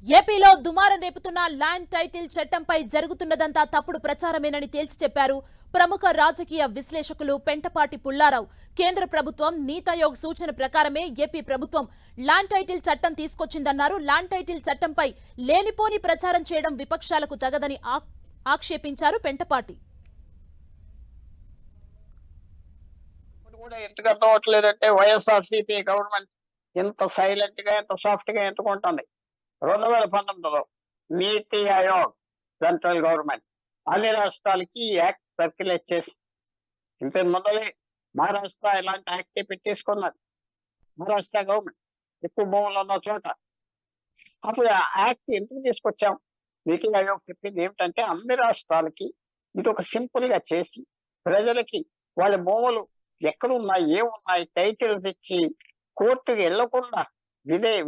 ఏపీలో దుమారం రేపుతున్న land title చట్టంపై జరుగుతున్నదంతా తప్పుడు ప్రచారమేనని తేల్చి చెప్పారు ప్రముఖ రాజకీయ విశ్లేషకులు పెంటపాటి పుల్లారావు. కేంద్ర ప్రభుత్వం నీతి ఆయోగ్ సూచన ప్రకారమే ఏపీ ప్రభుత్వం ల్యాండ్ టైటిల్ చట్టం తీసుకొచ్చిందన్నారు. ల్యాండ్ టైటిల్ చట్టంపై లేనిపోని ప్రచారం చేయడం విపక్షాలకు తగదని ఆక్షేపించారు పెంటపాటి. కూడా ఎందుకు అర్థం అవట్లేదంటే వైఎస్ఆర్సీపీ గవర్నమెంట్ ఎంత సైలెంట్ గా ఎంత సాఫ్ట్ గా ఎందుకుంటుంది. 2019లో నీతి ఆయోగ్ సెంట్రల్ గవర్నమెంట్ అన్ని రాష్ట్రాలకి ఈ యాక్ట్ సర్క్యులేట్ చేసి ఇంత ముందలే మహారాష్ట్ర ఇలాంటి యాక్ట్ పెట్టేసుకున్నది. మహారాష్ట్ర గవర్నమెంట్ ఎక్కువ భూములు ఉన్న చోట అప్పుడు ఆ యాక్ట్ ఎందుకు తీసుకొచ్చాం? నీతి ఆయోగ్ చెప్పింది ఏమిటంటే అన్ని రాష్ట్రాలకి ఇది ఒక సింపుల్ గా చేసి ప్రజలకి వాళ్ళ భూములు ఎక్కడున్నాయి ఏమున్నాయి టైటిల్స్ ఇచ్చి కోర్టుకి వెళ్లకుండా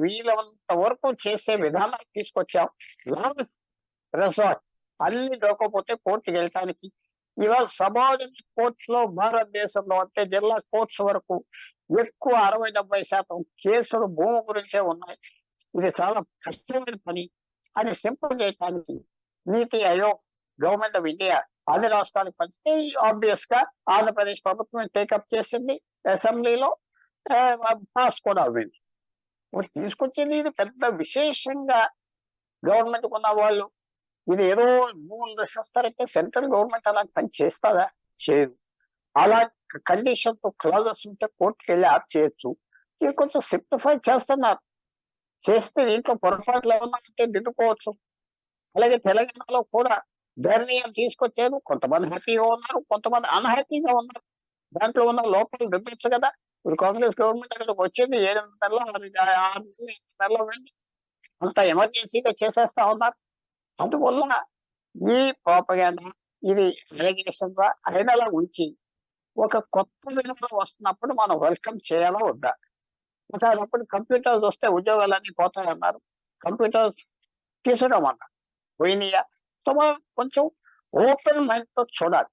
వీళ్ళంత వరకు చేసే విధానాలు తీసుకొచ్చాం. లాస్ట్ రిసార్ట్ అన్ని దొరకకపోతే కోర్టుకి వెళ్ళటానికి ఇవాళ సబార్డినేట్ కోర్ట్స్ లో భారతదేశంలో అంటే జిల్లా కోర్ట్స్ వరకు ఎక్కువ 60-70% కేసులు భూమి గురించే ఉన్నాయి. ఇది చాలా కష్టమైన పని అని సింపుల్ చేయడానికి నీతి ఆయోగ్ గవర్నమెంట్ ఆఫ్ ఇండియా అన్ని రాష్ట్రాలకు పంచితే ఆబ్వియస్ గా ఆంధ్రప్రదేశ్ ప్రభుత్వం టేకప్ చేసింది, అసెంబ్లీలో పాస్ కూడా అవ్వింది. తీసుకొచ్చింది ఇది పెద్ద విశేషంగా గవర్నమెంట్ ఉన్న వాళ్ళు ఇది ఏదో భూములు రక్షిస్తారంటే సెంట్రల్ గవర్నమెంట్ అలా పని చేస్తారా? చేయదు. అలా కండిషన్ తో క్లాజెస్ ఉంటే కోర్టుకి వెళ్ళి ఆప్ చేయొచ్చు. ఇది కొంచెం సింప్లిఫై చేస్తున్నారు. చేస్తే దీంట్లో పొరపాట్లు ఏమన్నా ఉంటే దిద్దుకోవచ్చు. అలాగే తెలంగాణలో కూడా నిర్ణయం తీసుకొచ్చారు. కొంతమంది హ్యాపీగా ఉన్నారు, కొంతమంది అన్హ్యాపీగా ఉన్నారు. దాంట్లో ఉన్న లోపాలు దిద్దొచ్చు కదా. ఇప్పుడు కాంగ్రెస్ గవర్నమెంట్ అక్కడికి వచ్చింది 7 నెలలు 6 నెలలు వెళ్ళి అంత ఎమర్జెన్సీగా చేసేస్తా ఉన్నారు. అందువల్ల ఈ ప్రోపగాండా ఇది అలిగేషన్ గా అయినలా ఉంచి ఒక కొత్త విలువ వస్తున్నప్పుడు మనం వెల్కమ్ చేయాలా వద్దా? అప్పుడు కంప్యూటర్స్ వస్తే ఉద్యోగాలన్నీ పోతాయన్నారు. కంప్యూటర్స్ తీసుకురామన్నారు, పోయినాయా? సో మనం కొంచెం ఓపెన్ మైండ్ తో చూడాలి.